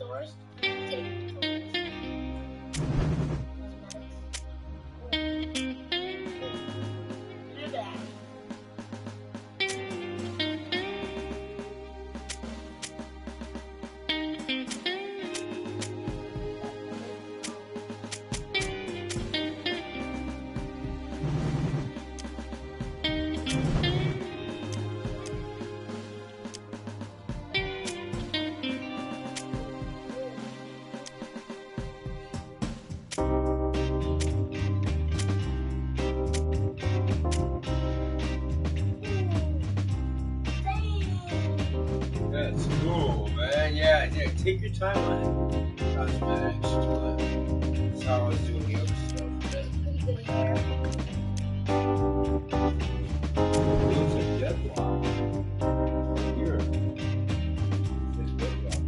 doors, take photos. Do that. That's cool, man. Yeah, take your time on it. Cosmetics, that's how I was doing the other stuff. Pretty good hair. It looks like deadlock. Here. It's deadlock.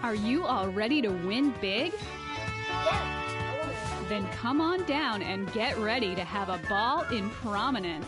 Are you all ready to win big? Yeah. Then come on down and get ready to have a ball in prominence.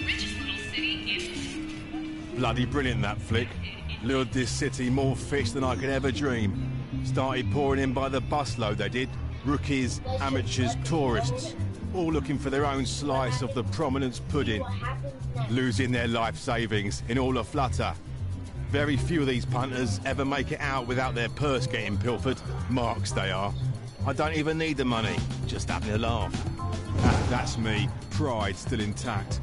Richest little city in... Bloody brilliant, that flick. Lured this city more fish than I could ever dream. Started pouring in by the busload, they did. Rookies, amateurs, tourists, all looking for their own slice of the prominence pudding. What happens next? Losing their life savings in all a flutter. Very few of these punters ever make it out without their purse getting pilfered. Marks they are. I don't even need the money, just having a laugh. That's me, pride still intact.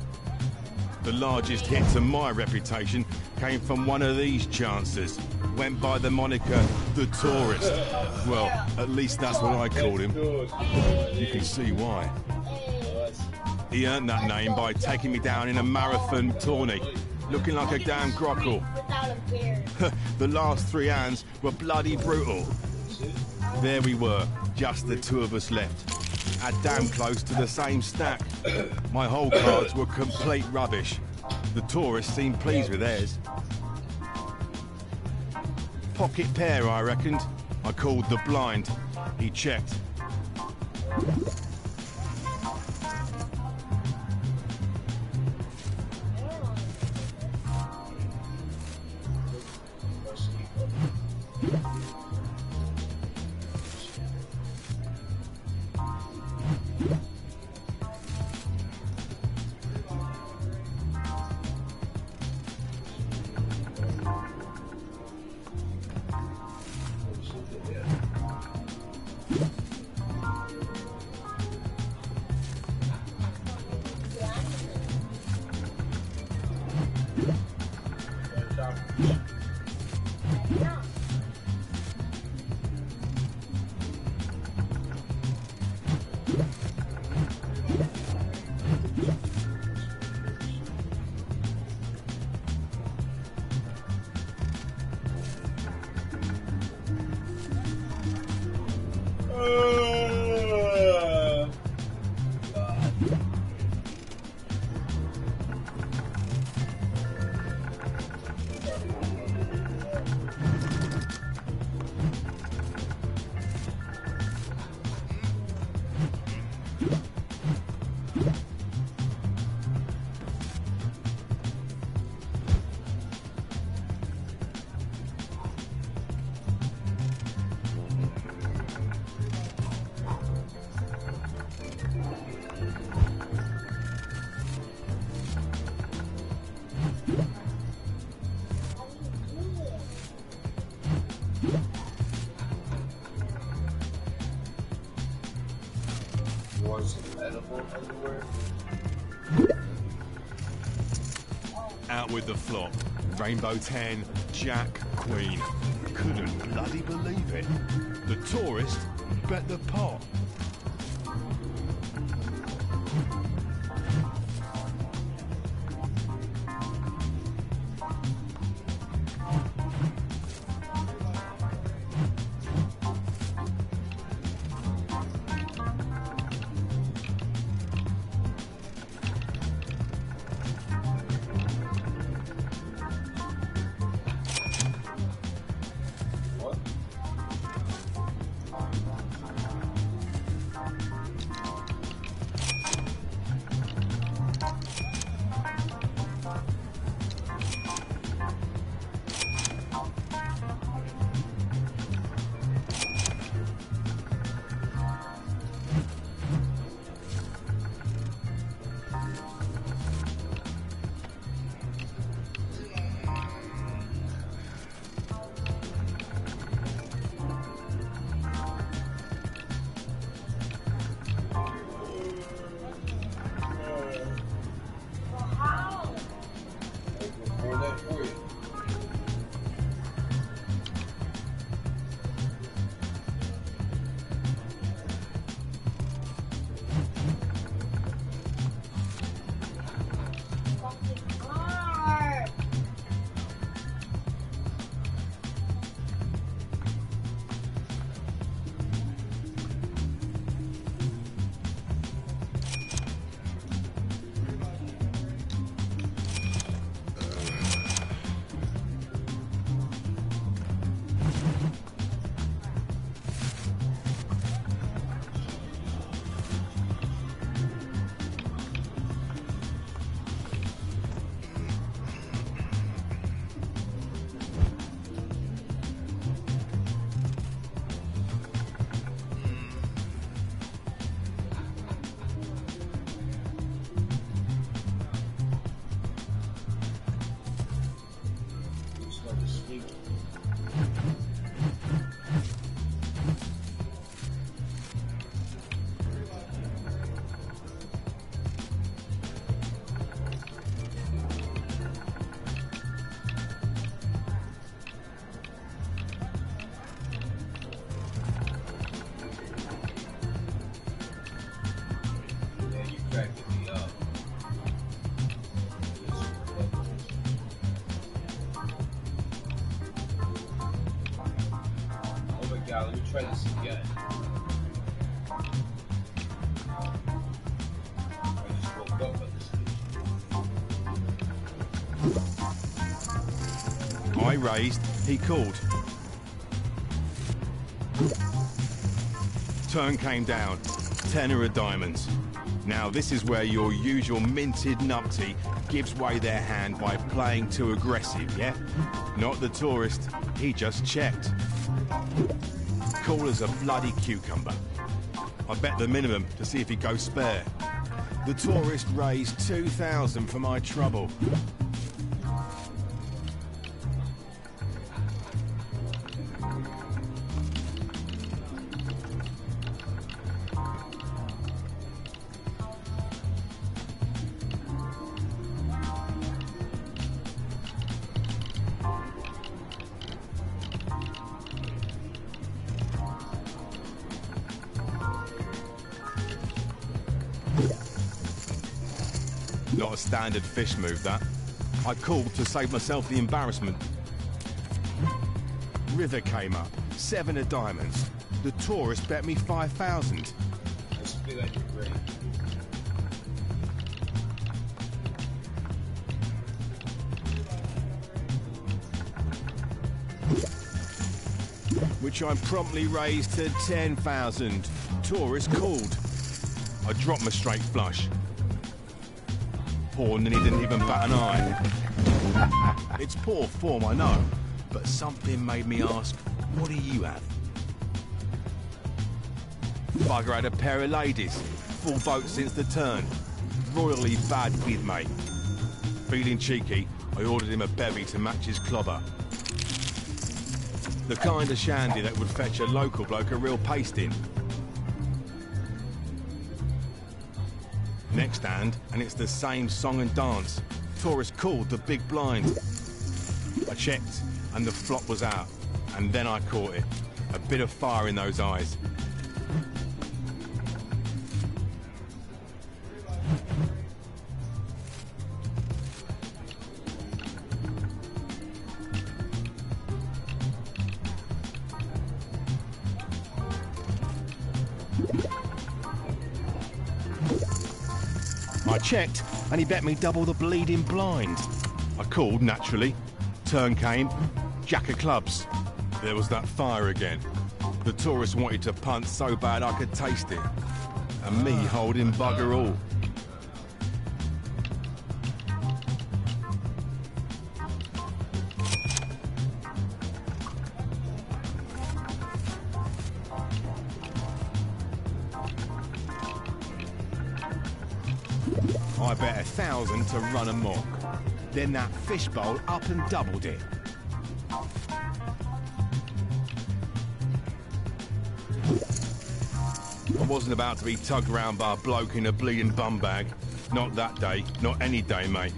The largest hit to my reputation came from one of these chancers. Went by the moniker, The Tourist. Well, at least that's what I called him. You can see why. He earned that name by taking me down in a marathon tourney, looking like a damn grockle. Without a beard. The last 3 hands were bloody brutal. There we were, just the 2 of us left. Had damn close to the same stack. My hole cards were complete rubbish. The tourists seemed pleased with theirs. Pocket pair, I reckoned. I called the blind. He checked. Out with the flop. Rainbow 10, Jack, Queen. Couldn't bloody believe it. The tourist bet the pot. go to sleep. Yeah, you cracking me up. Oh my god, let me try this again. I just woke up on this. I raised, he called. Turn came down, tenner of diamonds. Now this is where your usual minted numpty gives away their hand by playing too aggressive, yeah? Not the tourist, he just checked. Cool as a bloody cucumber. I bet the minimum to see if he'd go spare. The tourist raised 2,000 for my trouble. Not a standard fish move, that. I called to save myself the embarrassment. River came up, 7 of diamonds. The tourist bet me 5,000. This would be like a great. Which I promptly raised to 10,000. Tourist called. I dropped my straight flush. Pawn and he didn't even bat an eye. It's poor form, I know, but something made me ask, what do you have? Bugger had a pair of ladies, full boat since the turn. Royally bad bid, mate. Feeling cheeky, I ordered him a bevy to match his clobber. The kind of shandy that would fetch a local bloke a real pasting. Next hand, and it's the same song and dance. Tourist called the big blind. I checked, and the flop was out. And then I caught it. A bit of fire in those eyes. I checked, and he bet me double the bleeding blind. I called, naturally. Turn came, jack of clubs. There was that fire again. The tourist wanted to punt so bad I could taste it. And me holding bugger all. I bet 1,000 to run amok. Then that fishbowl up and doubled it. I wasn't about to be tugged round by a bloke in a bleeding bum bag. Not that day, not any day, mate.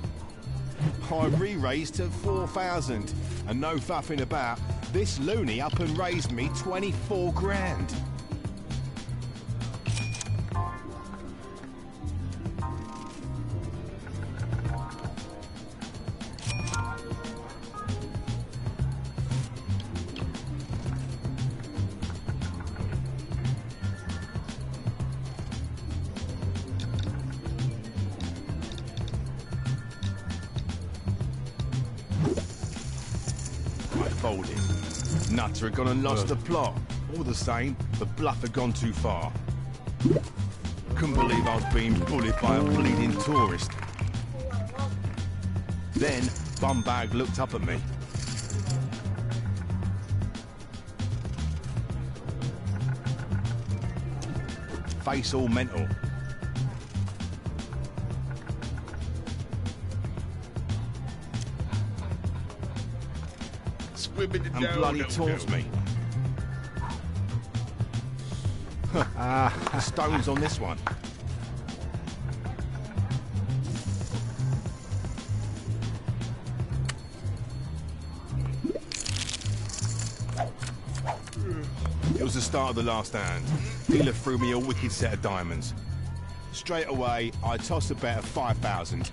I re-raised to 4,000, and no faffing about. This loony up and raised me 24 grand. Folded. Nutter had gone and lost the plot. All the same, the bluff had gone too far. Couldn't believe I was being bullied by a bleeding tourist. Then, Bumbag looked up at me. Face all mental. swimming and down bloody downhill. taunts me. The stone's on this one. It was the start of the last hand. Dealer threw me a wicked set of diamonds. Straight away, I tossed a bet of 5,000.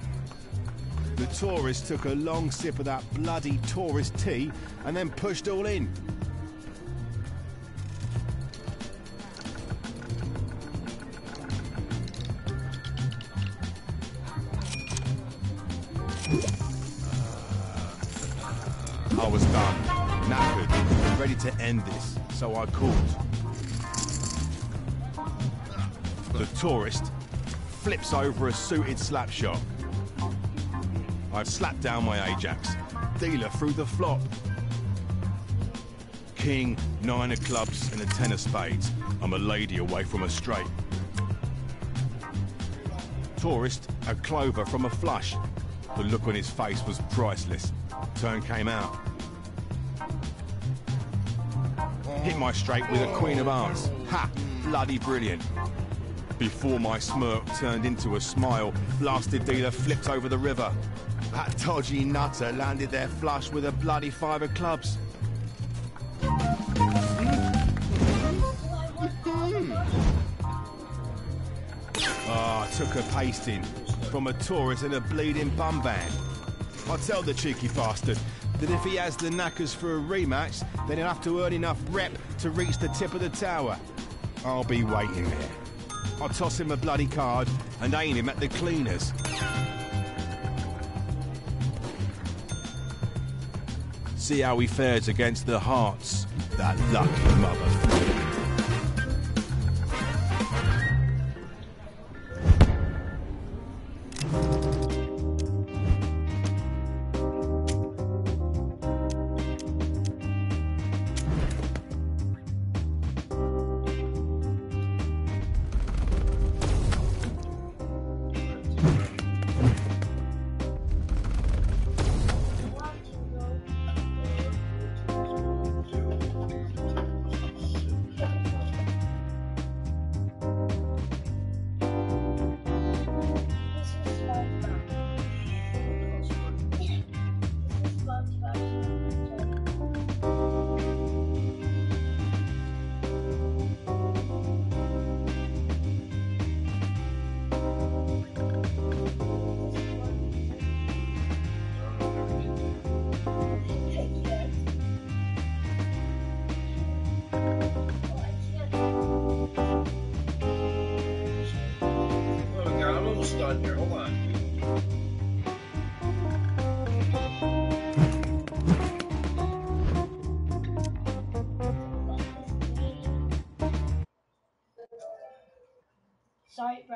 The tourist took a long sip of that bloody tourist tea and then pushed all in. I was done, knackered, ready to end this, so I called. The tourist flips over a suited slap shot. I slapped down my Ajax. Dealer threw the flop. King, 9 of clubs and a 10 of spades. I'm a lady away from a straight. Tourist, a clover from a flush. The look on his face was priceless. Turn came out. Hit my straight with a queen of hearts. Ha! Bloody brilliant. Before my smirk turned into a smile, blasted dealer flipped over the river. That dodgy nutter landed there flush with a bloody 5 of clubs. I took a pasting from a tourist and a bleeding bum bag. I tell the cheeky bastard that if he has the knackers for a rematch, then he'll have to earn enough rep to reach the tip of the tower. I'll be waiting there. I'll toss him a bloody card and aim him at the cleaners. See how he fares against the hearts, that lucky motherfucker. Done here. Hold on. Sorry, bro.